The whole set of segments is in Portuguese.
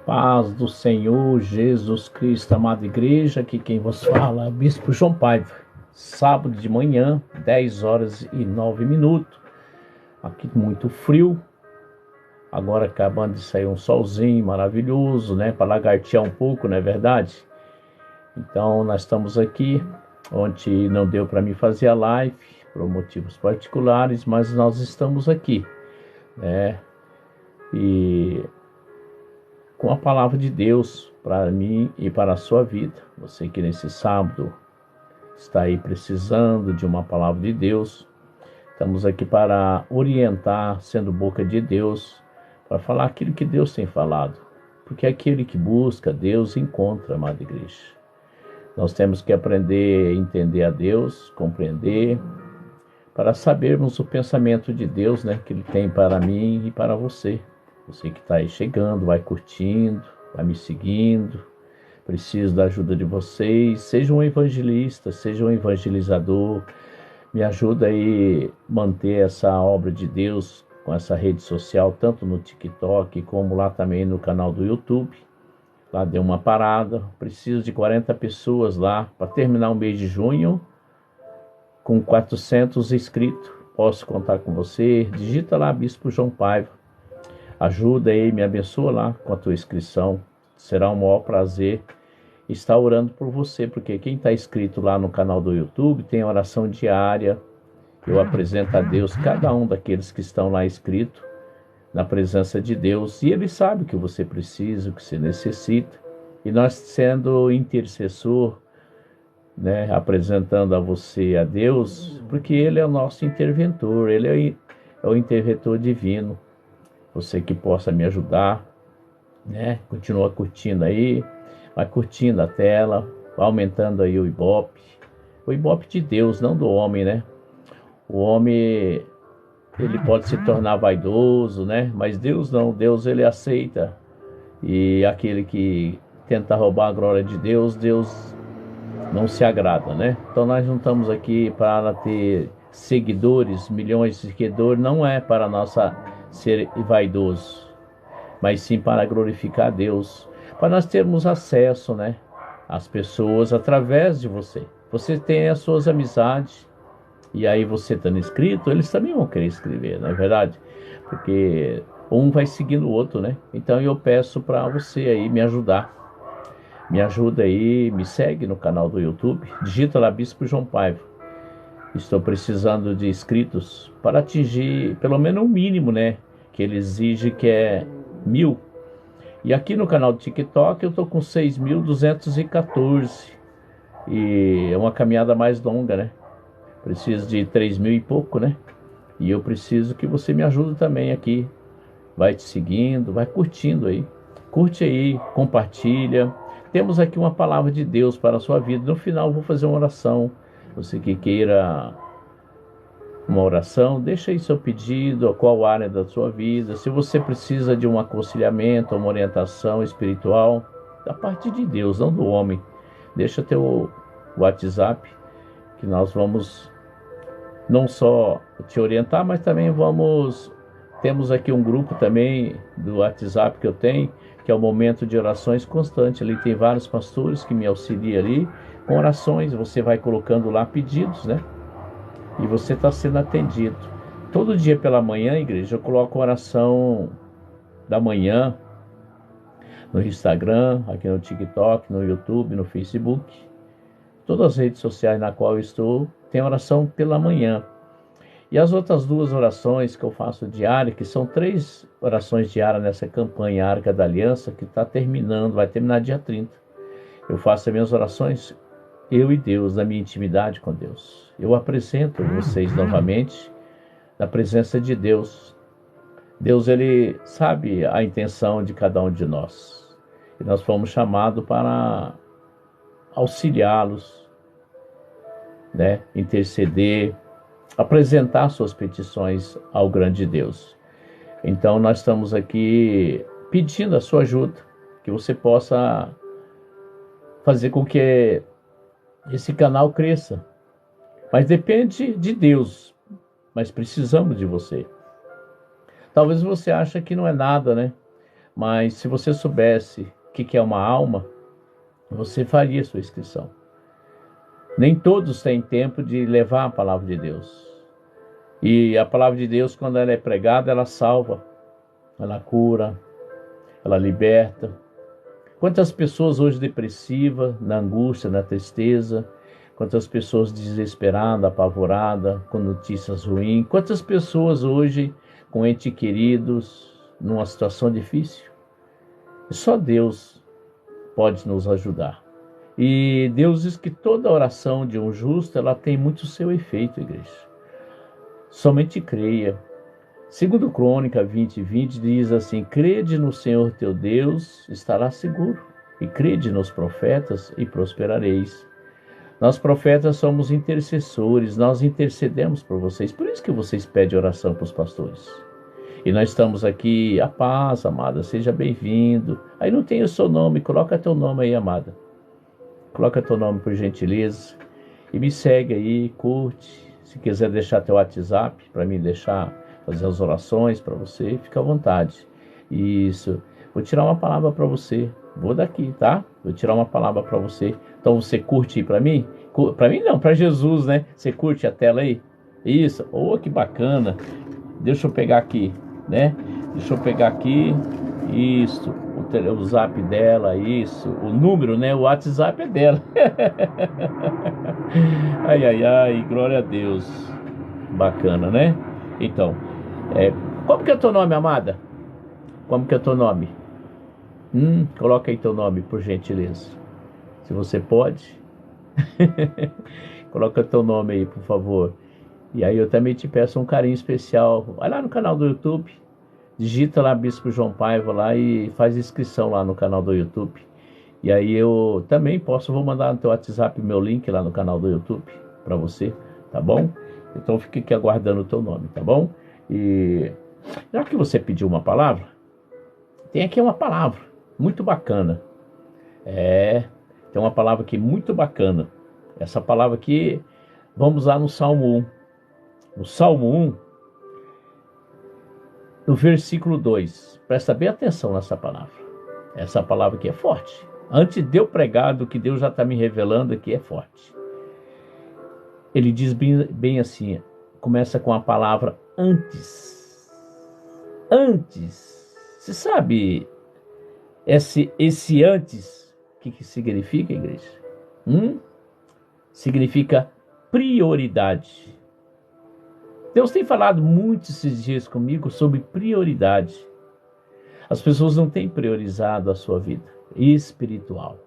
Paz do Senhor Jesus Cristo, amada igreja, aqui quem vos fala é o Bispo João Paiva. Sábado de manhã, 10 horas e 9 minutos. Aqui muito frio. Agora acabando de sair um solzinho maravilhoso, né? Para lagartear um pouco, não é verdade? Então nós estamos aqui. Ontem não deu para mim fazer a live, por motivos particulares, mas nós estamos aqui, né? E com a palavra de Deus para mim e para a sua vida. Você que nesse sábado está aí precisando de uma palavra de Deus, estamos aqui para orientar, sendo boca de Deus, para falar aquilo que Deus tem falado. Porque aquele que busca Deus encontra, amada igreja. Nós temos que aprender a entender a Deus, compreender, para sabermos o pensamento de Deus, né, que Ele tem para mim e para você. Você que está aí chegando, vai curtindo, vai me seguindo. Preciso da ajuda de vocês. Seja um evangelista, seja um evangelizador. Me ajuda aí a manter essa obra de Deus com essa rede social, tanto no TikTok como lá também no canal do YouTube. Lá deu uma parada. Preciso de 40 pessoas lá para terminar o mês de junho com 400 inscritos. Posso contar com você? Digita lá Bispo João Paiva. Ajuda aí, me abençoa lá com a tua inscrição. Será um maior prazer estar orando por você, porque quem está inscrito lá no canal do YouTube tem oração diária. Eu apresento a Deus cada um daqueles que estão lá inscritos na presença de Deus. E Ele sabe o que você precisa, o que você necessita. E nós sendo intercessor, né, apresentando a você a Deus, porque Ele é o nosso interventor, Ele é o interventor divino. Você que possa me ajudar, né? Continua curtindo aí, vai curtindo a tela, vai aumentando aí o Ibope de Deus, não do homem, né? O homem, ele pode se tornar vaidoso, né? Mas Deus não, Deus ele aceita. E aquele que tenta roubar a glória de Deus, Deus não se agrada, né? Então nós não estamos aqui para ter seguidores, milhões de seguidores, não é para nossa ser vaidoso, mas sim para glorificar a Deus, para nós termos acesso, né, às pessoas através de você. Você tem as suas amizades, e aí você estando inscrito, eles também vão querer escrever, não é verdade? Porque um vai seguindo o outro, né? Então eu peço para você aí me ajudar. Me ajuda aí, me segue no canal do YouTube, digita lá Bispo João Paiva. Estou precisando de inscritos para atingir pelo menos o mínimo, né? Que ele exige, que é 1.000. E aqui no canal do TikTok eu estou com 6.214. E é uma caminhada mais longa, né? Preciso de 3.000 e pouco, né? E eu preciso que você me ajude também aqui. Vai te seguindo, vai curtindo aí. Curte aí, compartilha. Temos aqui uma palavra de Deus para a sua vida. No final eu vou fazer uma oração. Você que queira uma oração, deixa aí seu pedido, qual área da sua vida. Se você precisa de um aconselhamento, uma orientação espiritual, da parte de Deus, não do homem, deixa teu WhatsApp, que nós vamos não só te orientar, mas também temos aqui um grupo também do WhatsApp que eu tenho, que é o Momento de Orações Constante. Ali tem vários pastores que me auxiliam ali com orações. Você vai colocando lá pedidos, né? E você está sendo atendido. Todo dia pela manhã, igreja, eu coloco oração da manhã no Instagram, aqui no TikTok, no YouTube, no Facebook. Todas as redes sociais na qual eu estou, tem oração pela manhã. E as outras 2 orações que eu faço diária, que são 3 orações diárias nessa campanha Arca da Aliança, que está terminando, vai terminar dia 30. Eu faço as minhas orações, eu e Deus, na minha intimidade com Deus. Eu apresento vocês novamente na presença de Deus. Deus, ele sabe a intenção de cada um de nós. E nós fomos chamados para auxiliá-los, né? Interceder, apresentar suas petições ao grande Deus. Então nós estamos aqui pedindo a sua ajuda, que você possa fazer com que esse canal cresça. Mas depende de Deus, mas precisamos de você. Talvez você ache que não é nada, né? Mas se você soubesse o que é uma alma, você faria sua inscrição. Nem todos têm tempo de levar a palavra de Deus. E a palavra de Deus, quando ela é pregada, ela salva, ela cura, ela liberta. Quantas pessoas hoje depressivas, na angústia, na tristeza, quantas pessoas desesperadas, apavoradas, com notícias ruins, quantas pessoas hoje com entes queridos numa situação difícil. E só Deus pode nos ajudar. E Deus diz que toda oração de um justo, ela tem muito seu efeito, igreja. Somente creia. Segundo Crônica 20:20 diz assim: crede no Senhor teu Deus, estará seguro, e crede nos profetas e prosperareis. Nós profetas somos intercessores, nós intercedemos por vocês, por isso que vocês pedem oração para os pastores. E nós estamos aqui, a paz, amada, seja bem-vindo. Aí não tem o seu nome, coloca teu nome aí, amada. Coloca teu nome por gentileza. E me segue aí, curte. Se quiser deixar teu WhatsApp para mim deixar, fazer as orações para você, fica à vontade. Isso. Vou tirar uma palavra para você. Vou daqui, tá? Vou tirar uma palavra para você. Então você curte aí para mim? Para mim não, para Jesus, né? Você curte a tela aí? Isso. Oh, que bacana. Deixa eu pegar aqui, né? Deixa eu pegar aqui. Isso. O zap dela, isso. O número, né? O WhatsApp é dela. Ai, ai, ai. Glória a Deus. Bacana, né? Então, como que é teu nome, amada? Como que é teu nome? Coloca aí teu nome, por gentileza. Se você pode. Coloca teu nome aí, por favor. E aí eu também te peço um carinho especial. Vai lá no canal do YouTube. Digita lá Bispo João Paiva lá e faz inscrição lá no canal do YouTube. E aí eu também vou mandar no teu WhatsApp meu link lá no canal do YouTube para você, tá bom? Então fique aqui aguardando o teu nome, tá bom? E já que você pediu uma palavra, tem aqui uma palavra muito bacana. Tem uma palavra aqui muito bacana. Essa palavra aqui, vamos lá no Salmo 1. No Salmo 1, no versículo 2. Presta bem atenção nessa palavra. Essa palavra aqui é forte. Antes de eu pregar, do que Deus já está me revelando aqui, é forte. Ele diz bem assim, começa com a palavra antes. Antes. Você sabe esse antes, o que significa, igreja? Significa prioridade. Deus tem falado muito esses dias comigo sobre prioridade. As pessoas não têm priorizado a sua vida espiritual,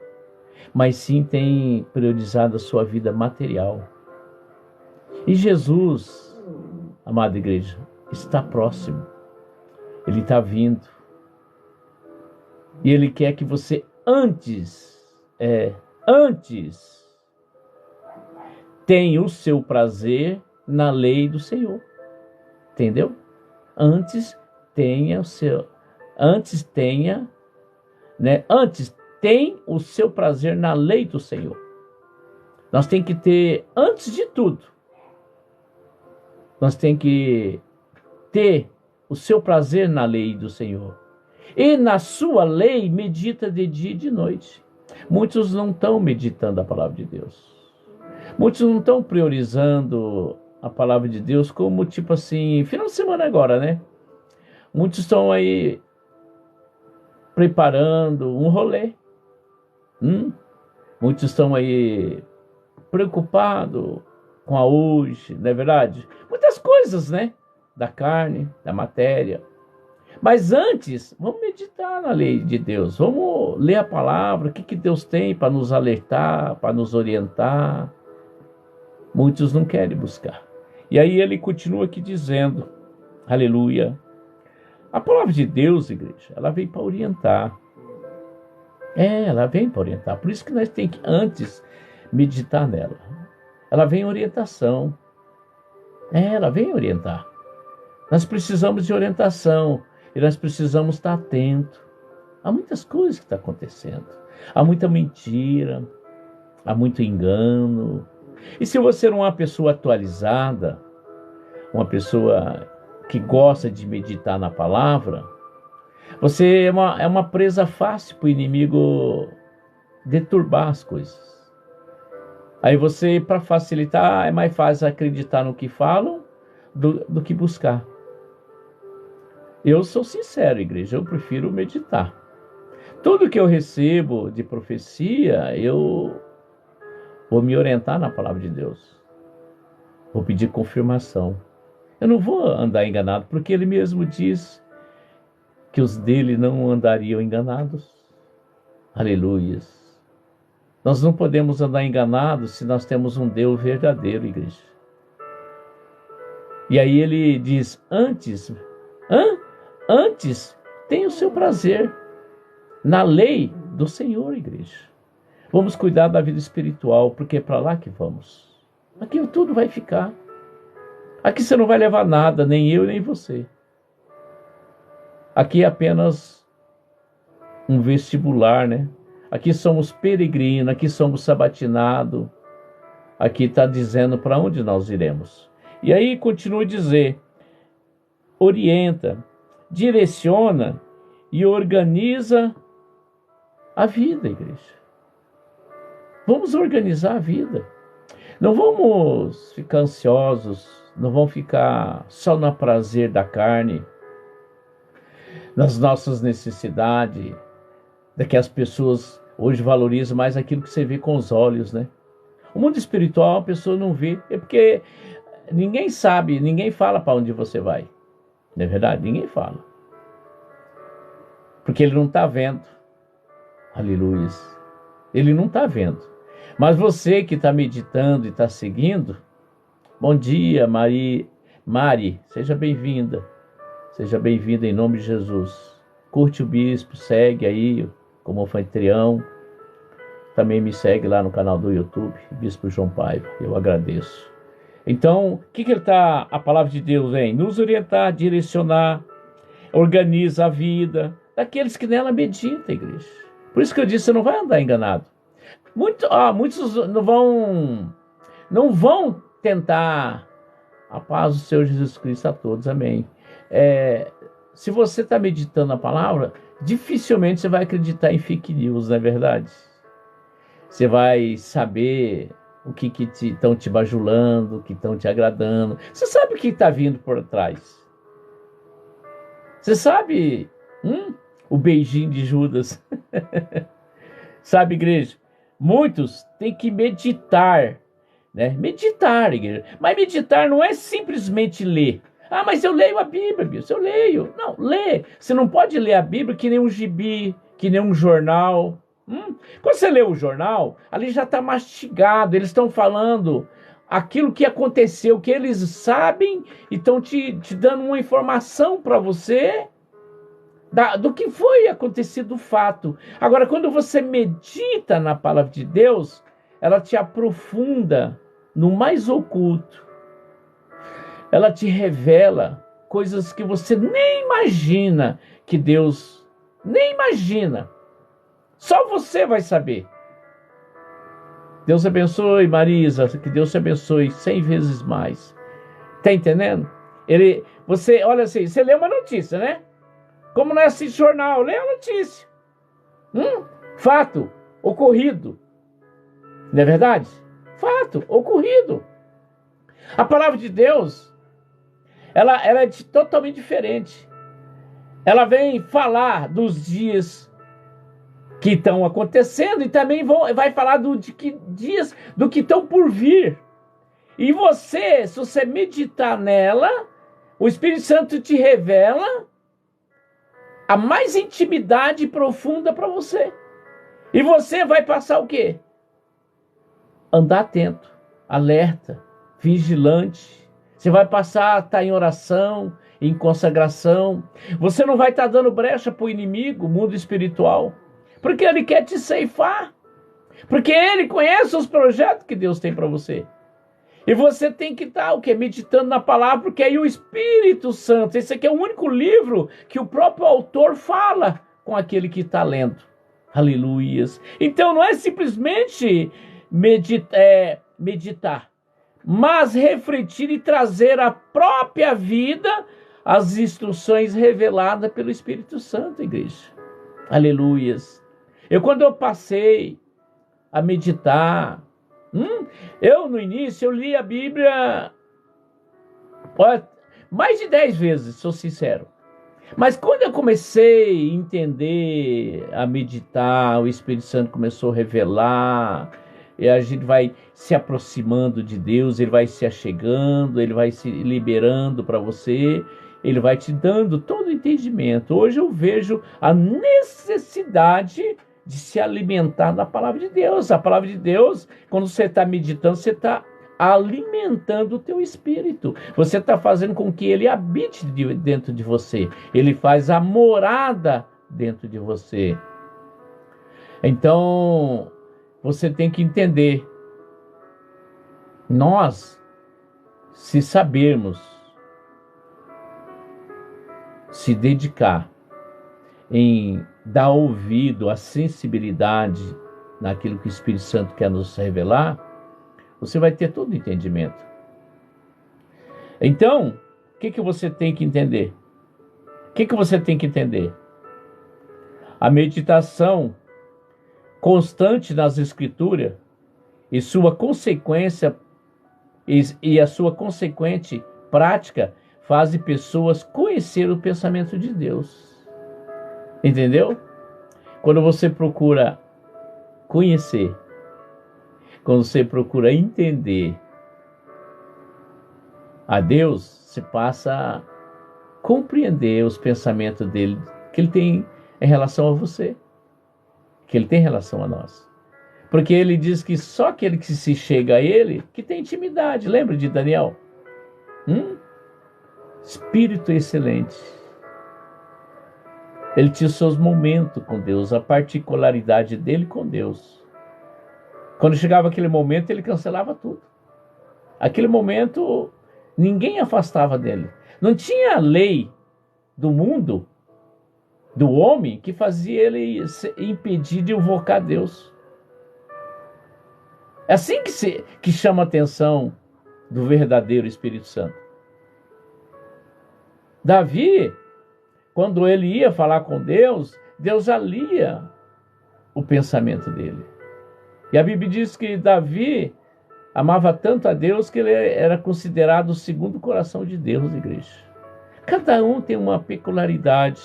mas sim têm priorizado a sua vida material. E Jesus, amada igreja, está próximo. Ele está vindo. E Ele quer que você antes tenha o seu prazer na lei do Senhor. Entendeu? Antes tem o seu prazer na lei do Senhor. Nós tem que ter, antes de tudo, nós tem que ter o seu prazer na lei do Senhor. E na sua lei medita de dia e de noite. Muitos não estão meditando a palavra de Deus. Muitos não estão priorizando a palavra de Deus como tipo assim, final de semana agora, né? Muitos estão aí preparando um rolê. Muitos estão aí preocupados com a hoje, não é verdade? Muitas coisas, né? Da carne, da matéria. Mas antes, vamos meditar na lei de Deus. Vamos ler a palavra, o que Deus tem para nos alertar, para nos orientar. Muitos não querem buscar. E aí ele continua aqui dizendo, aleluia. A palavra de Deus, igreja, ela vem para orientar. Ela vem para orientar. Por isso que nós temos que antes meditar nela. Ela vem em orientação. Ela vem orientar. Nós precisamos de orientação. E nós precisamos estar atentos. Há muitas coisas que estão acontecendo. Há muita mentira. Há muito engano. E se você não é uma pessoa atualizada, uma pessoa que gosta de meditar na palavra, Você é uma presa fácil para o inimigo deturbar as coisas. Aí você, para facilitar, é mais fácil acreditar no que falam do que buscar. Eu sou sincero, igreja, eu prefiro meditar. Tudo que eu recebo de profecia, eu vou me orientar na palavra de Deus. Vou pedir confirmação. Eu não vou andar enganado, porque ele mesmo diz que os dele não andariam enganados. Aleluias. Nós não podemos andar enganados se nós temos um Deus verdadeiro, igreja. E aí ele diz, antes tem o seu prazer na lei do Senhor, igreja. Vamos cuidar da vida espiritual, porque é para lá que vamos. Aqui tudo vai ficar. Aqui você não vai levar nada, nem eu, nem você. Aqui é apenas um vestibular, né? Aqui somos peregrinos, aqui somos sabatinados. Aqui está dizendo para onde nós iremos. E aí continua a dizer, orienta, direciona e organiza a vida, igreja. Vamos organizar a vida. Não vamos ficar ansiosos, não vamos ficar só no prazer da carne, nas nossas necessidades, que as pessoas hoje valorizam mais aquilo que você vê com os olhos, né? O mundo espiritual a pessoa não vê, é porque ninguém sabe, ninguém fala para onde você vai. Não é verdade? Ninguém fala. Porque ele não está vendo. Aleluia. Ele não está vendo. Mas você que está meditando e está seguindo, bom dia, Mari, seja bem-vinda. Seja bem-vinda em nome de Jesus. Curte o bispo, segue aí como anfitrião. Também me segue lá no canal do YouTube, Bispo João Paiva. Eu agradeço. Então, o que a palavra de Deus vem? Nos orientar, direcionar, organiza a vida daqueles que nela meditam, igreja. Por isso que eu disse, você não vai andar enganado. Muitos não vão tentar a paz do Senhor Jesus Cristo a todos, amém. Se você está meditando a palavra, dificilmente você vai acreditar em fake news, não é verdade? Você vai saber o que estão te bajulando, o que estão te agradando. Você sabe o que está vindo por trás. Você sabe o beijinho de Judas. Sabe, igreja? Muitos têm que meditar, né? Meditar, igreja. Mas meditar não é simplesmente ler. Ah, mas eu leio a Bíblia, eu leio. Não, lê. Você não pode ler a Bíblia que nem um gibi, que nem um jornal. Quando você lê o jornal, ali já está mastigado. Eles estão falando aquilo que aconteceu, que eles sabem e estão te dando uma informação para você do que foi acontecido o fato. Agora, quando você medita na palavra de Deus, ela te aprofunda no mais oculto. Ela te revela coisas que você nem imagina que Deus nem imagina. Só você vai saber. Deus abençoe, Marisa, que Deus te abençoe 100 vezes mais. Tá entendendo? Olha assim, você lê uma notícia, né? Como não é assim jornal, lê a notícia. Fato ocorrido. Não é verdade? Fato ocorrido. A palavra de Deus, ela é totalmente diferente. Ela vem falar dos dias que estão acontecendo e também vai falar dias do que estão por vir. E se você meditar nela, o Espírito Santo te revela a mais intimidade profunda para você. E você vai passar o quê? Andar atento, alerta, vigilante. Você vai passar a estar em oração, em consagração. Você não vai estar dando brecha para o inimigo, o mundo espiritual. Porque ele quer te ceifar. Porque ele conhece os projetos que Deus tem para você. E você tem que estar meditando na palavra, porque aí o Espírito Santo, esse aqui é o único livro que o próprio autor fala com aquele que está lendo. Aleluias. Então não é simplesmente meditar, mas refletir e trazer à própria vida as instruções reveladas pelo Espírito Santo, igreja. Aleluias. Quando eu passei a meditar, no início, eu li a Bíblia mais de 10 vezes, sou sincero. Mas quando eu comecei a entender, a meditar, o Espírito Santo começou a revelar, e a gente vai se aproximando de Deus, Ele vai se achegando, Ele vai se liberando para você, Ele vai te dando todo o entendimento. Hoje eu vejo a necessidade de se alimentar da palavra de Deus. A palavra de Deus, quando você está meditando, você está alimentando o teu espírito. Você está fazendo com que ele habite dentro de você. Ele faz a morada dentro de você. Então, você tem que entender. Nós, se sabermos se dedicar em dar ouvido à sensibilidade naquilo que o Espírito Santo quer nos revelar, você vai ter todo o entendimento. Então, o que você tem que entender? O que você tem que entender? A meditação constante nas Escrituras e sua consequência e a sua consequente prática fazem pessoas conhecer o pensamento de Deus. Entendeu? Quando você procura conhecer, quando você procura entender a Deus, você passa a compreender os pensamentos dele, que ele tem em relação a você, que ele tem em relação a nós. Porque ele diz que só aquele que se chega a ele, que tem intimidade. Lembra de Daniel? Espírito excelente. Ele tinha os seus momentos com Deus, a particularidade dele com Deus. Quando chegava aquele momento, ele cancelava tudo. Aquele momento, ninguém afastava dele. Não tinha lei do mundo, do homem, que fazia ele impedir de invocar Deus. É assim que chama a atenção do verdadeiro Espírito Santo. Davi, quando ele ia falar com Deus, Deus já lia o pensamento dele. E a Bíblia diz que Davi amava tanto a Deus que ele era considerado o segundo coração de Deus, igreja. Cada um tem uma peculiaridade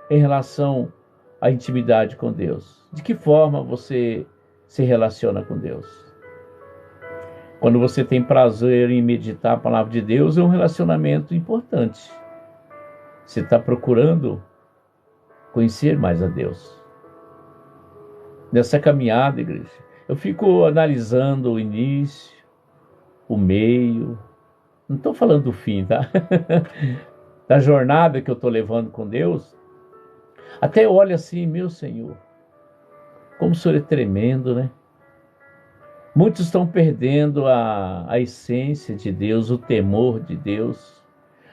em relação à intimidade com Deus. De que forma você se relaciona com Deus? Quando você tem prazer em meditar a palavra de Deus, é um relacionamento importante. Você está procurando conhecer mais a Deus. Nessa caminhada, igreja, eu fico analisando o início, o meio. Não estou falando do fim, tá? Da jornada que eu estou levando com Deus. Até olho assim, meu Senhor, como o Senhor é tremendo, né? Muitos estão perdendo a essência de Deus, o temor de Deus,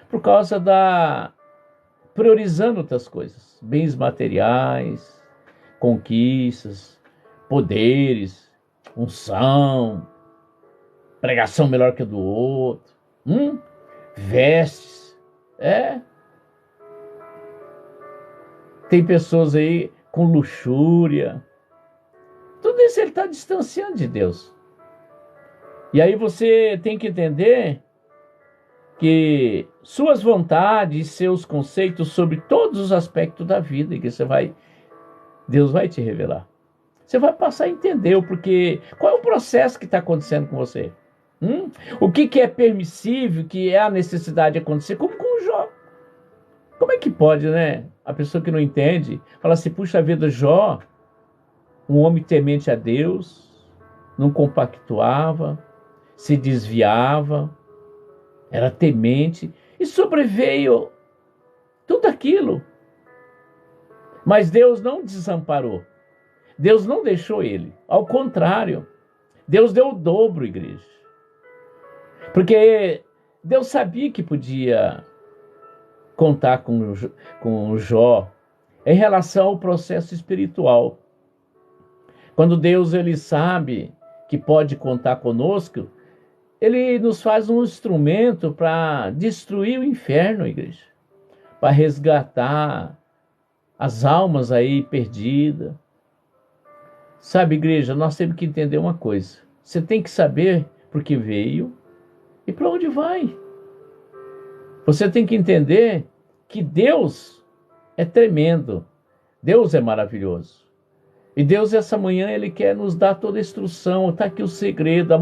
por causa priorizando outras coisas, bens materiais, conquistas, poderes, unção, pregação melhor que a do outro, vestes, Tem pessoas aí com luxúria. Tudo isso ele está distanciando de Deus. E aí você tem que entender que suas vontades, seus conceitos sobre todos os aspectos da vida, que Deus vai te revelar. Você vai passar a entender porque qual é o processo que está acontecendo com você. O que é permissível, que é a necessidade de acontecer, como com o Jó. Como é que pode, né? A pessoa que não entende, fala assim, puxa vida, Jó, um homem temente a Deus, não compactuava, se desviava, era temente, e sobreveio tudo aquilo. Mas Deus não desamparou. Deus não deixou ele. Ao contrário, Deus deu o dobro, igreja. Porque Deus sabia que podia contar com Jó em relação ao processo espiritual. Quando Deus ele sabe que pode contar conosco, ele nos faz um instrumento para destruir o inferno, igreja. para resgatar as almas aí perdidas. Sabe, igreja, nós temos que entender uma coisa. Você tem que saber por que veio e para onde vai. Você tem que entender que Deus é tremendo. Deus é maravilhoso. E Deus, essa manhã, Ele quer nos dar toda a instrução. Está aqui o segredo.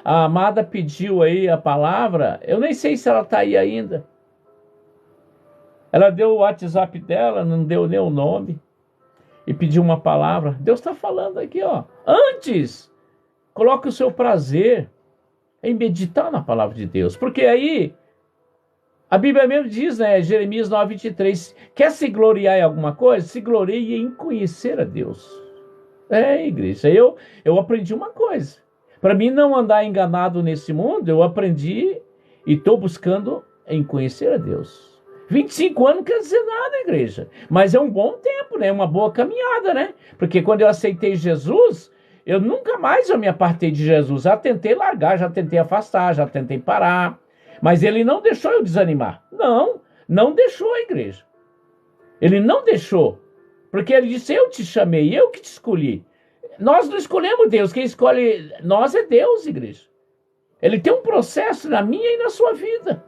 A amada pediu aí a palavra. Eu nem sei se ela está aí ainda. Ela deu o WhatsApp dela, não deu nem o nome. E pediu uma palavra. Deus está falando aqui, ó. Antes, coloque o seu prazer em meditar na palavra de Deus. Porque aí, a Bíblia mesmo diz, né? Jeremias 9:23. Quer se gloriar em alguma coisa? Se glorie em conhecer a Deus. Igreja, eu aprendi uma coisa. Para mim não andar enganado nesse mundo, eu aprendi e estou buscando em conhecer a Deus. 25 anos não quer dizer nada, igreja. Mas é um bom tempo, né? Uma boa caminhada, né? Porque quando eu aceitei Jesus, eu nunca mais me apartei de Jesus. Já tentei largar, já tentei afastar, já tentei parar. Mas ele não deixou eu desanimar. Não deixou a igreja. Ele não deixou. Porque ele disse, eu te chamei, eu que te escolhi. Nós não escolhemos Deus, quem escolhe nós é Deus, igreja. Ele tem um processo na minha e na sua vida.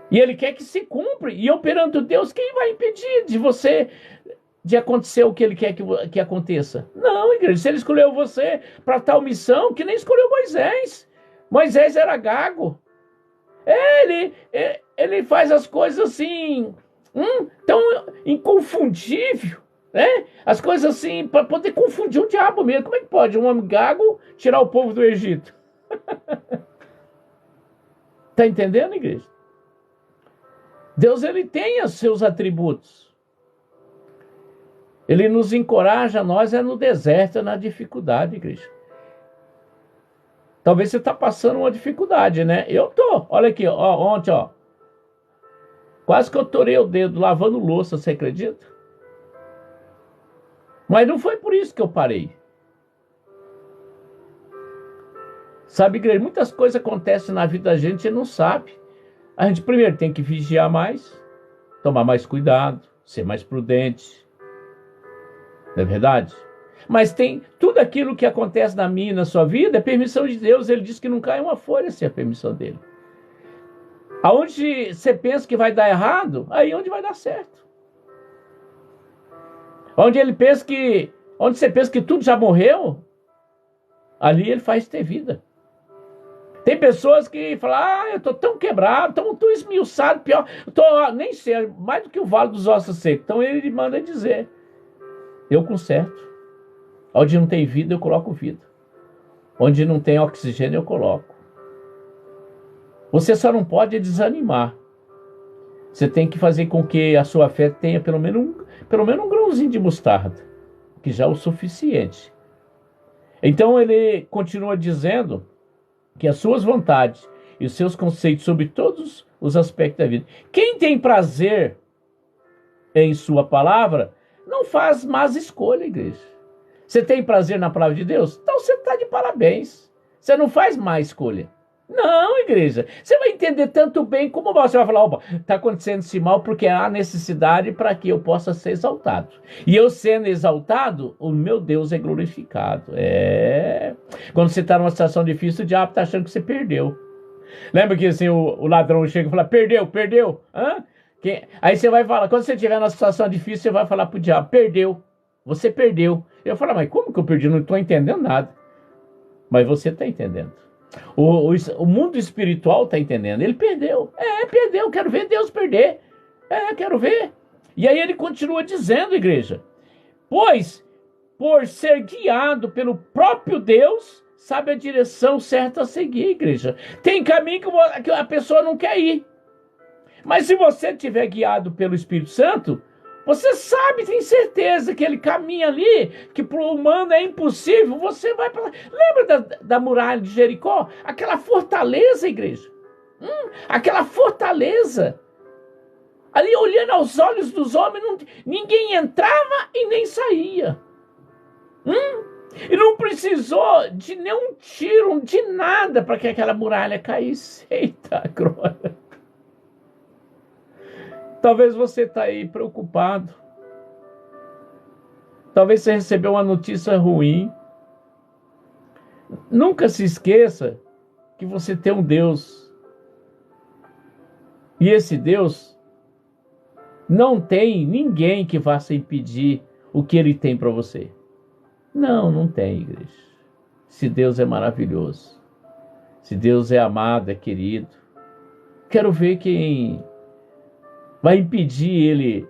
E ele quer que se cumpra. E eu perante Deus, quem vai impedir de acontecer o que ele quer que aconteça? Não, igreja, se ele escolheu você para tal missão, que nem escolheu Moisés. Moisés era gago. Ele faz as coisas assim, tão inconfundível, né? As coisas assim, para poder confundir o diabo mesmo. Como é que pode um homem gago tirar o povo do Egito? Tá entendendo, igreja? Deus, ele tem os seus atributos. Ele nos encoraja, nós no deserto, na dificuldade, igreja. Talvez você está passando uma dificuldade, né? Eu tô. Olha aqui, ó, ontem, ó. Quase que eu torei o dedo lavando louça, você acredita? Mas não foi por isso que eu parei. Sabe, igreja, muitas coisas acontecem na vida da gente e não sabe. A gente primeiro tem que vigiar mais, tomar mais cuidado, ser mais prudente. Não é verdade? Mas tem tudo aquilo que acontece na minha e na sua vida, é permissão de Deus. Ele diz que não cai uma folha sem a permissão dele. Aonde você pensa que vai dar errado, aí é onde vai dar certo. Onde você pensa que tudo já morreu, ali ele faz ter vida. Tem pessoas que falam, eu tô tão quebrado, tão esmiuçado, pior, nem sei, mais do que o vale dos ossos secos. Então ele manda dizer, eu conserto. Onde não tem vida, eu coloco vida. Onde não tem oxigênio, eu coloco. Você só não pode desanimar. Você tem que fazer com que a sua fé tenha pelo menos um grãozinho de mostarda, que já é o suficiente. Então ele continua dizendo que as suas vontades e os seus conceitos sobre todos os aspectos da vida. Quem tem prazer em sua palavra, não faz más escolha, igreja. Você tem prazer na palavra de Deus? Então você está de parabéns. Você não faz má escolha. Não, igreja. Você vai entender tanto bem como mal. Você vai falar, está acontecendo esse mal porque há necessidade para que eu possa ser exaltado. E eu sendo exaltado, o meu Deus é glorificado. Quando você está numa situação difícil, o diabo está achando que você perdeu. Lembra que assim, o ladrão chega e fala, perdeu. Aí você vai falar, quando você estiver numa situação difícil, você vai falar para o diabo, você perdeu. Eu falo, mas como que eu perdi? Não estou entendendo nada. Mas você está entendendo. O mundo espiritual está entendendo. Ele perdeu. Perdeu. Quero ver Deus perder. Quero ver. E aí ele continua dizendo, igreja, pois, por ser guiado pelo próprio Deus, sabe a direção certa a seguir, igreja. Tem caminho que a pessoa não quer ir. Mas se você estiver guiado pelo Espírito Santo, você sabe, tem certeza que ele caminha ali, que para o humano é impossível, você vai para lá. Lembra da muralha de Jericó? Aquela fortaleza, igreja. Aquela fortaleza. Ali olhando aos olhos dos homens, ninguém entrava e nem saía. E não precisou de nenhum tiro, de nada, para que aquela muralha caísse. Eita, glória. Talvez você está aí preocupado. Talvez você recebeu uma notícia ruim. Nunca se esqueça que você tem um Deus. E esse Deus não tem ninguém que vá se impedir o que Ele tem para você. Não, não tem, igreja. Se Deus é maravilhoso. Se Deus é amado, é querido. Quero ver quem vai impedir Ele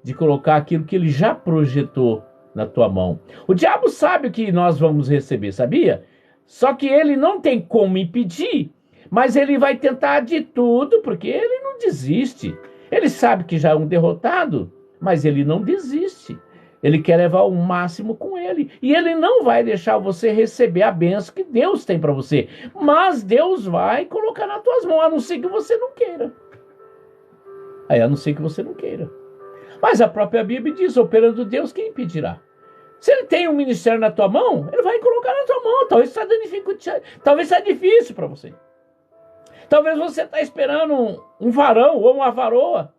de colocar aquilo que Ele já projetou na tua mão. O diabo sabe o que nós vamos receber, sabia? Só que ele não tem como impedir, mas ele vai tentar de tudo, porque ele não desiste. Ele sabe que já é um derrotado, mas ele não desiste. Ele quer levar o máximo com ele. E ele não vai deixar você receber a bênção que Deus tem para você. Mas Deus vai colocar nas tuas mãos, a não ser que você não queira. A não ser que você não queira. Mas a própria Bíblia diz, operando Deus, quem impedirá? Se ele tem um ministério na tua mão, ele vai colocar na tua mão. Talvez está dando dificuldade, talvez seja difícil para você. Talvez você está esperando um varão ou uma varoa.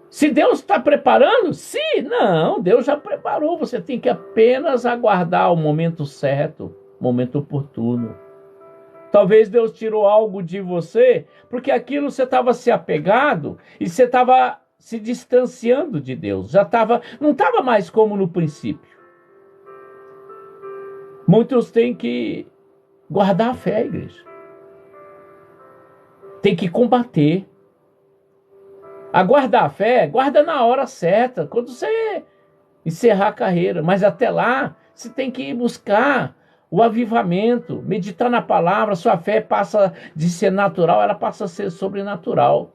Se Deus está preparando, sim, não, Deus já preparou. Você tem que apenas aguardar o momento certo, o momento oportuno. Talvez Deus tirou algo de você, porque aquilo você estava se apegado e você estava se distanciando de Deus. Não estava mais como no princípio. Muitos têm que guardar a fé, igreja. Tem que combater. A guardar a fé, guarda na hora certa, quando você encerrar a carreira. Mas até lá, você tem que buscar o avivamento, meditar na palavra. Sua fé passa de ser natural, ela passa a ser sobrenatural.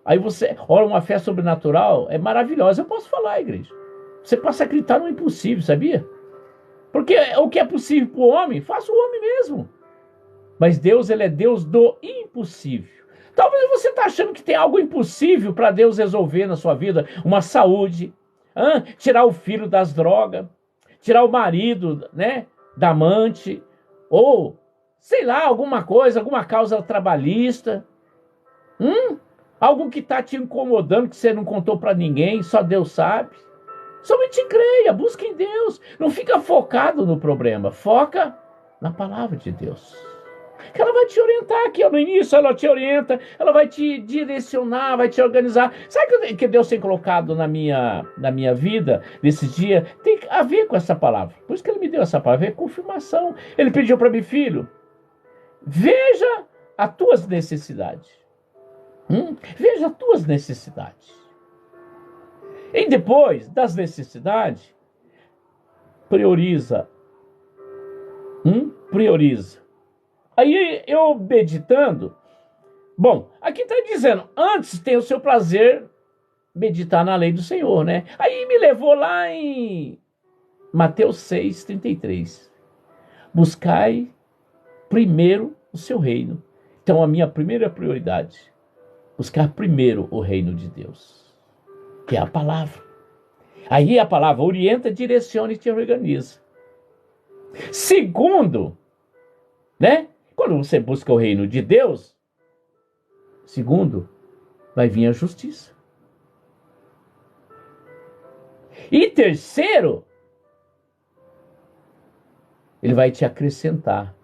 Aí você, olha, uma fé sobrenatural é maravilhosa. Eu posso falar, igreja. Você passa a acreditar no impossível, sabia? Porque o que é possível para o homem, faça o homem mesmo. Mas Deus, ele é Deus do impossível. Talvez você está achando que tem algo impossível para Deus resolver na sua vida. Uma saúde, tirar o filho das drogas, tirar o marido, né, da amante, ou, sei lá, alguma coisa, alguma causa trabalhista. Algo que está te incomodando, que você não contou para ninguém, só Deus sabe. Somente creia, busque em Deus. Não fica focado no problema, foca na palavra de Deus. Que ela vai te orientar aqui no início, ela te orienta, ela vai te direcionar, vai te organizar. Sabe o que Deus tem colocado na minha vida nesses dias? Tem a ver com essa palavra. Por isso que Ele me deu essa palavra, é confirmação. Ele pediu para mim, filho, veja as tuas necessidades. Veja as tuas necessidades. E depois das necessidades, prioriza. Prioriza. Aí eu meditando, bom, aqui está dizendo, antes tem o seu prazer meditar na lei do Senhor, né? Aí me levou lá em Mateus 6:33. Buscai primeiro o seu reino. Então a minha primeira prioridade, buscar primeiro o reino de Deus, que é a palavra. Aí a palavra orienta, direciona e te organiza. Segundo, né? Quando você busca o reino de Deus, segundo, vai vir a justiça. E terceiro, Ele vai te acrescentar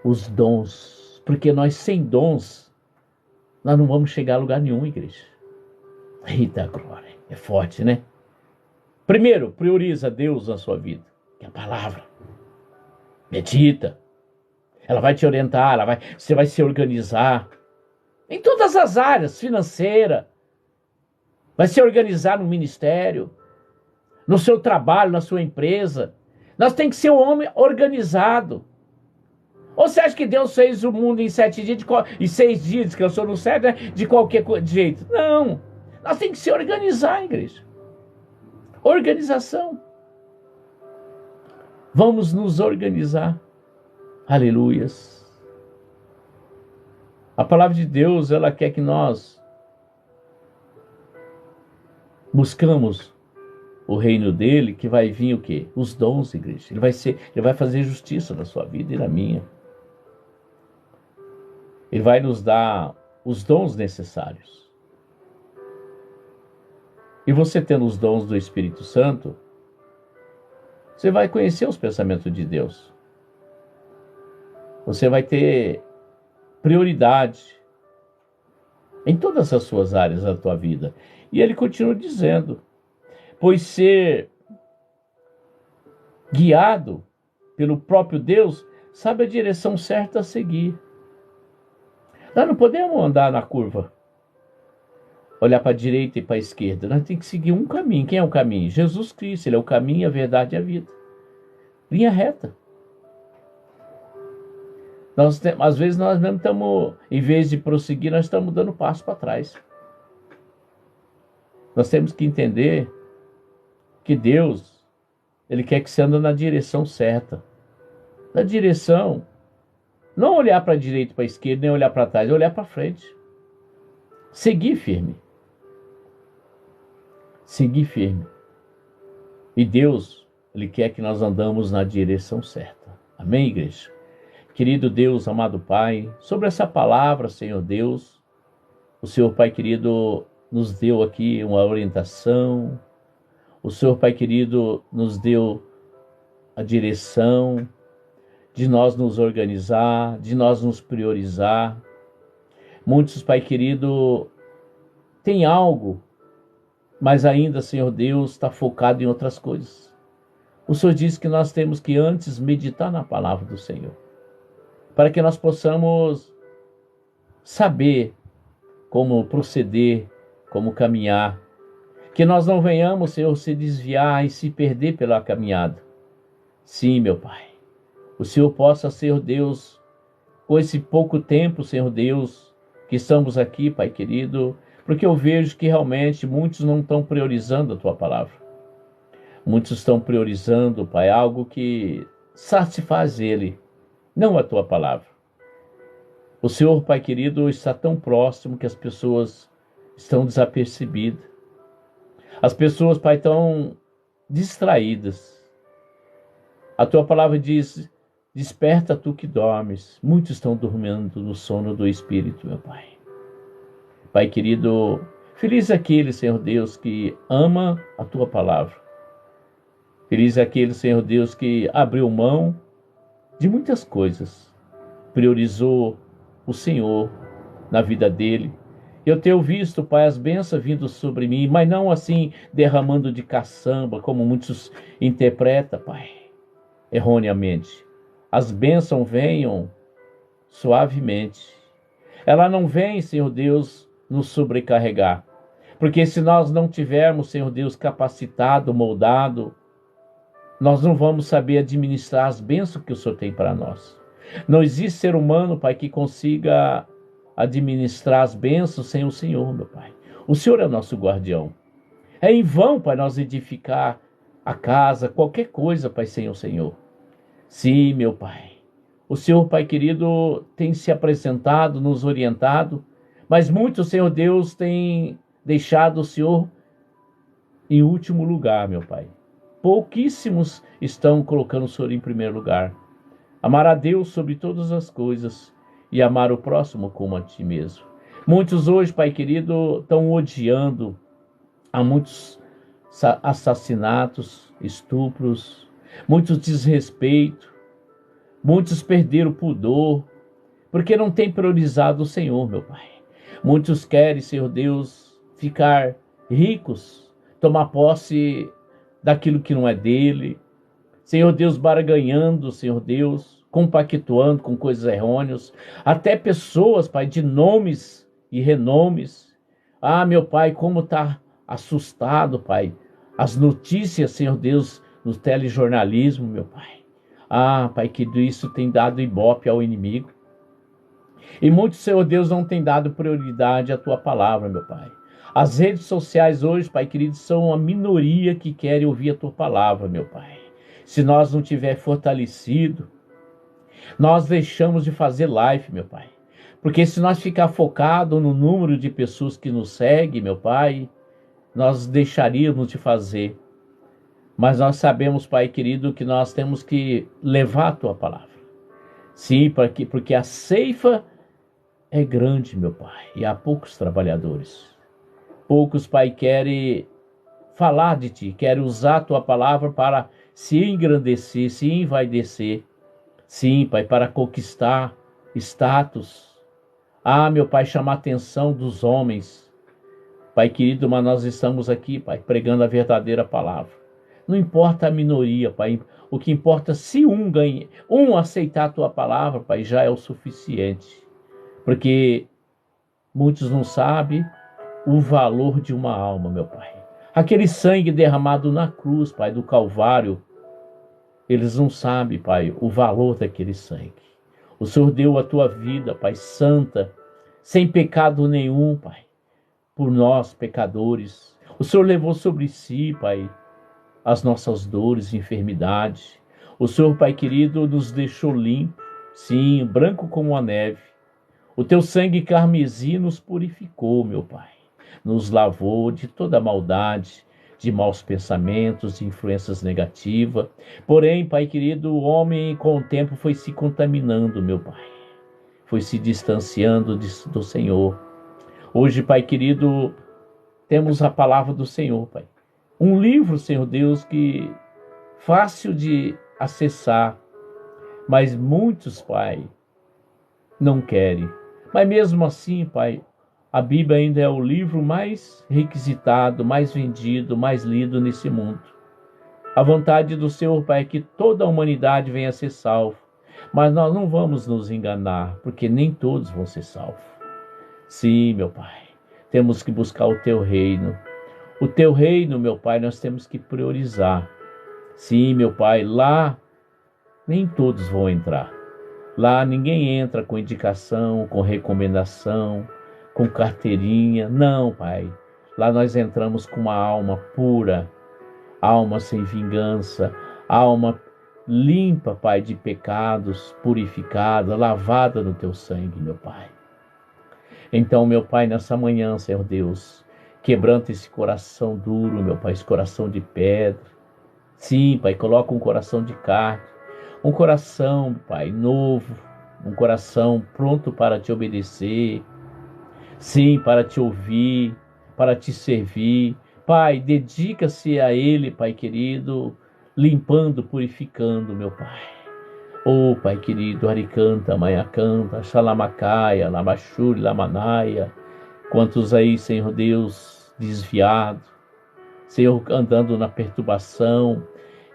os dons. Porque nós sem dons, nós não vamos chegar a lugar nenhum, igreja. Eita glória, é forte, né? Primeiro, prioriza Deus na sua vida, que é a palavra. Medita. Ela vai te orientar, você vai se organizar. Em todas as áreas, financeira. Vai se organizar no ministério, no seu trabalho, na sua empresa. Nós temos que ser um homem organizado. Ou você acha que Deus fez o mundo em 7 dias, e 6 dias, descansou no 7, né, de qualquer jeito? Não. Nós temos que se organizar, igreja. Organização. Vamos nos organizar. Aleluias. A palavra de Deus, ela quer que nós buscamos o reino dele, que vai vir o quê? Os dons, igreja. Ele vai fazer justiça na sua vida e na minha. Ele vai nos dar os dons necessários. E você tendo os dons do Espírito Santo, você vai conhecer os pensamentos de Deus. Você vai ter prioridade em todas as suas áreas da tua vida. E ele continua dizendo, pois ser guiado pelo próprio Deus sabe a direção certa a seguir. Nós não podemos andar na curva, olhar para a direita e para a esquerda. Nós temos que seguir um caminho. Quem é o caminho? Jesus Cristo. Ele é o caminho, a verdade e a vida. Linha reta. Às vezes nós mesmo estamos, em vez de prosseguir, nós estamos dando passo para trás. Nós temos que entender que Deus, Ele quer que você ande na direção certa. Na direção, não olhar para a direita e para a esquerda, nem olhar para trás, olhar para frente. Seguir firme. Seguir firme. E Deus, Ele quer que nós andamos na direção certa. Amém, igreja? Querido Deus, amado Pai, sobre essa palavra, Senhor Deus, o Senhor, Pai querido, nos deu aqui uma orientação. O Senhor, Pai querido, nos deu a direção de nós nos organizar, de nós nos priorizar. Muitos, Pai querido, tem algo, mas ainda, Senhor Deus, está focado em outras coisas. O Senhor diz que nós temos que antes meditar na palavra do Senhor, para que nós possamos saber como proceder, como caminhar. Que nós não venhamos, Senhor, se desviar e se perder pela caminhada. Sim, meu Pai. O Senhor possa, Senhor Deus, com esse pouco tempo, Senhor Deus, que estamos aqui, Pai querido, porque eu vejo que realmente muitos não estão priorizando a Tua palavra. Muitos estão priorizando, Pai, algo que satisfaz Ele, não a Tua palavra. O Senhor, Pai querido, está tão próximo que as pessoas estão desapercebidas. As pessoas, Pai, estão distraídas. A Tua palavra diz, desperta tu que dormes. Muitos estão dormindo no sono do Espírito, meu Pai. Pai querido, feliz é aquele, Senhor Deus, que ama a Tua palavra. Feliz é aquele, Senhor Deus, que abriu mão de muitas coisas, priorizou o Senhor na vida dele. Eu tenho visto, Pai, as bênçãos vindo sobre mim, mas não assim derramando de caçamba, como muitos interpretam, Pai, erroneamente. As bênçãos venham suavemente. Ela não vem, Senhor Deus, nos sobrecarregar. Porque se nós não tivermos, Senhor Deus, capacitado, moldado, nós não vamos saber administrar as bênçãos que o Senhor tem para nós. Não existe ser humano, Pai, que consiga administrar as bênçãos sem o Senhor, meu Pai. O Senhor é o nosso guardião. É em vão, Pai, nós edificar a casa, qualquer coisa, Pai, sem o Senhor. Sim, meu Pai. O Senhor, Pai querido, tem se apresentado, nos orientado, mas muitos, Senhor Deus, tem deixado o Senhor em último lugar, meu Pai. Pouquíssimos estão colocando o Senhor em primeiro lugar. Amar a Deus sobre todas as coisas e amar o próximo como a ti mesmo. Muitos hoje, Pai querido, estão odiando. Há muitos assassinatos, estupros, muitos desrespeitos, muitos perderam o pudor, porque não tem priorizado o Senhor, meu Pai. Muitos querem, Senhor Deus, ficar ricos, tomar posse daquilo que não é dele. Senhor Deus, barganhando, Senhor Deus, compactuando com coisas errôneas, até pessoas, Pai, de nomes e renomes. Ah, meu Pai, como está assustado, Pai, as notícias, Senhor Deus, no telejornalismo, meu Pai. Ah, Pai, que isso tem dado ibope ao inimigo. E muitos, Senhor Deus, não têm dado prioridade à Tua palavra, meu Pai. As redes sociais hoje, Pai querido, são uma minoria que querem ouvir a Tua palavra, meu Pai. Se nós não tiver fortalecido, nós deixamos de fazer live, meu Pai. Porque se nós ficar focado no número de pessoas que nos seguem, meu Pai, nós deixaríamos de fazer. Mas nós sabemos, Pai querido, que nós temos que levar a Tua palavra. Sim, porque a ceifa é grande, meu Pai, e há poucos trabalhadores. Poucos, Pai, querem falar de Ti, querem usar a Tua palavra para se engrandecer, se envaidecer. Sim, Pai, para conquistar status. Ah, meu Pai, chamar a atenção dos homens. Pai querido, mas nós estamos aqui, Pai, pregando a verdadeira palavra. Não importa a minoria, Pai. O que importa é se um aceitar a Tua palavra, Pai, já é o suficiente. Porque muitos não sabem o valor de uma alma, meu Pai. Aquele sangue derramado na cruz, Pai, do Calvário, eles não sabem, Pai, o valor daquele sangue. O Senhor deu a Tua vida, Pai, santa, sem pecado nenhum, Pai, por nós, pecadores. O Senhor levou sobre si, Pai, as nossas dores e enfermidades. O Senhor, Pai querido, nos deixou limpo, sim, branco como a neve. O Teu sangue carmesim nos purificou, meu Pai. Nos lavou de toda maldade, de maus pensamentos, de influências negativas. Porém, Pai querido, o homem com o tempo foi se contaminando, meu Pai. Foi se distanciando do Senhor. Hoje, Pai querido, temos a palavra do Senhor, Pai. Um livro, Senhor Deus, que fácil de acessar, mas muitos, Pai, não querem. Mas mesmo assim, Pai, a Bíblia ainda é o livro mais requisitado, mais vendido, mais lido nesse mundo. A vontade do Senhor, Pai, é que toda a humanidade venha a ser salva. Mas nós não vamos nos enganar, porque nem todos vão ser salvos. Sim, meu Pai, temos que buscar o Teu reino. O Teu reino, meu Pai, nós temos que priorizar. Sim, meu Pai, lá nem todos vão entrar. Lá ninguém entra com indicação, com recomendação, com carteirinha. Não, Pai. Lá nós entramos com uma alma pura, alma sem vingança, alma limpa, Pai, de pecados, purificada, lavada no Teu sangue, meu Pai. Então, meu Pai, nessa manhã, Senhor Deus, quebranta esse coração duro, meu Pai, esse coração de pedra. Sim, Pai, coloca um coração de carne, um coração, Pai, novo, um coração pronto para Te obedecer. Sim, para Te ouvir, para Te servir. Pai, dedica-se a Ele, Pai querido, limpando, purificando, meu Pai. Oh, Pai querido, Aricanta, Maiacanta, Xalamacaia, Lamachuri, Lamanaia. Quantos aí, Senhor Deus, desviados, Senhor, andando na perturbação,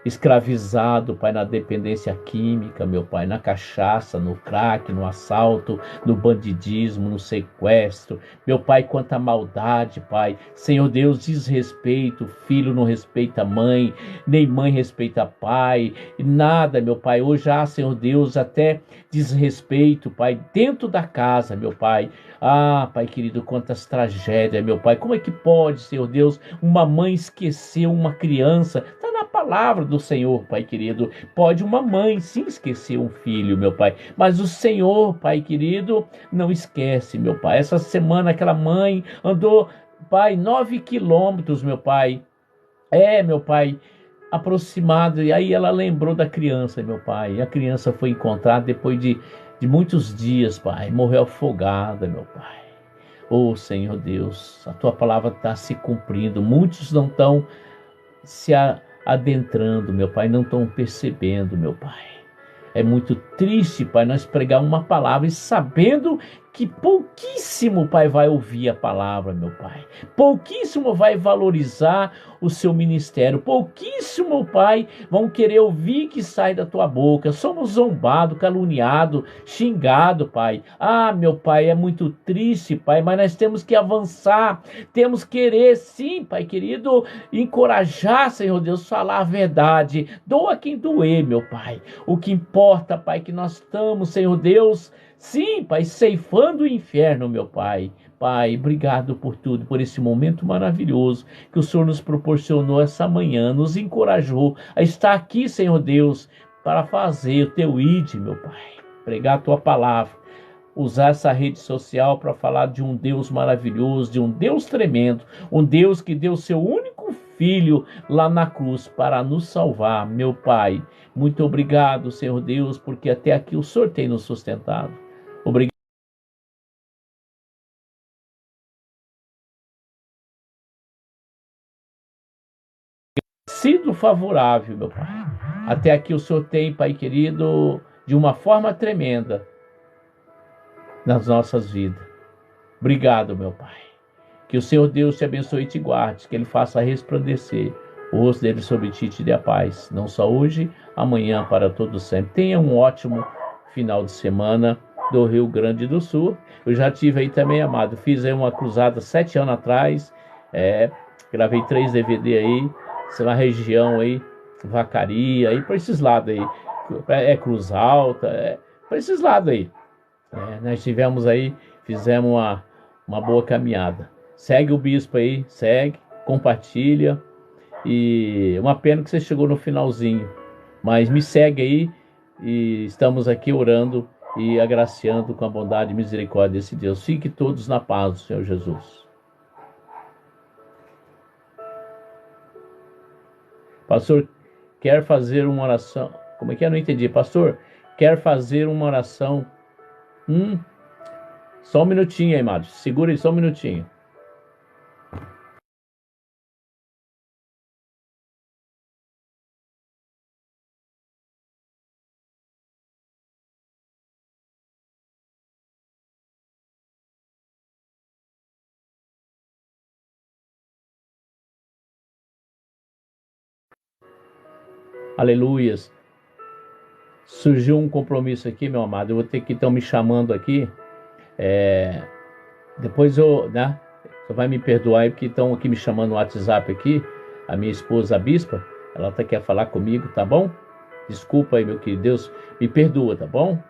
escravizado, Pai, na dependência química, meu Pai, na cachaça, no crack, no assalto, no bandidismo, no sequestro. Meu Pai, quanta maldade, Pai. Senhor Deus, desrespeito, filho não respeita a mãe, nem mãe respeita pai, nada, meu Pai. Hoje há, Senhor Deus, até desrespeito, Pai, dentro da casa, meu Pai. Ah, Pai querido, quantas tragédias, meu Pai. Como é que pode, Senhor Deus, uma mãe esquecer uma criança? Está na palavra do Senhor, Pai querido. Pode uma mãe sim esquecer um filho, meu Pai, mas o Senhor, Pai querido, não esquece, meu Pai. Essa semana aquela mãe andou, Pai, 9 quilômetros, meu Pai. Meu Pai, aproximado, e aí ela lembrou da criança, meu Pai. E a criança foi encontrada depois de muitos dias, Pai. Morreu afogada, meu Pai. Oh, Senhor Deus, a Tua palavra está se cumprindo. Muitos não estão se adentrando, meu Pai, não estão percebendo, meu Pai. É muito triste, Pai, nós pregar uma palavra e sabendo que pouquíssimo, Pai, vai ouvir a palavra, meu Pai. Pouquíssimo vai valorizar o seu ministério. Pouquíssimo, Pai, vão querer ouvir que sai da tua boca. Somos zombados, caluniados, xingados, Pai. Ah, meu Pai, é muito triste, Pai, mas nós temos que avançar. Temos que querer, sim, Pai querido, encorajar, Senhor Deus, falar a verdade. Doa quem doer, meu Pai. O que importa, Pai, que nós estamos, Senhor Deus, sim, Pai, ceifando o inferno, meu Pai. Pai, obrigado por tudo, por esse momento maravilhoso que o Senhor nos proporcionou essa manhã, nos encorajou a estar aqui, Senhor Deus, para fazer o Teu ID, meu Pai. Pregar a Tua palavra, usar essa rede social para falar de um Deus maravilhoso, de um Deus tremendo, um Deus que deu seu único Filho lá na cruz para nos salvar, meu Pai. Muito obrigado, Senhor Deus, porque até aqui o Senhor tem nos sustentado. Obrigado. sido favorável, meu Pai. Até aqui o Senhor tem, Pai querido, de uma forma tremenda nas nossas vidas. Obrigado, meu Pai. Que o Senhor Deus te abençoe e te guarde, que Ele faça resplandecer o rosto dele sobre ti e te dê a paz, não só hoje, amanhã, para todo sempre. Tenha um ótimo final de semana do Rio Grande do Sul. Eu já tive aí também, amado, fiz aí uma cruzada 7 anos atrás, gravei 3 DVD aí, na região aí, Vacaria, aí para esses lados aí, Cruz Alta, para esses lados aí. Nós tivemos aí, fizemos uma boa caminhada. Segue o bispo aí, segue, compartilha. E uma pena que você chegou no finalzinho, mas me segue aí e estamos aqui orando e agraciando com a bondade e misericórdia desse Deus. Fique todos na paz do Senhor Jesus. Pastor, quer fazer uma oração? Como é que é? Eu não entendi. Pastor, quer fazer uma oração? Só um minutinho aí, Mário. Segura aí só um minutinho. Aleluias. Surgiu um compromisso aqui, meu amado. Eu vou ter que estão me chamando aqui. Depois você vai me perdoar aí, porque estão aqui me chamando no WhatsApp aqui. A minha esposa, a bispa, ela quer falar comigo, tá bom? Desculpa aí, meu querido. Deus me perdoa, tá bom?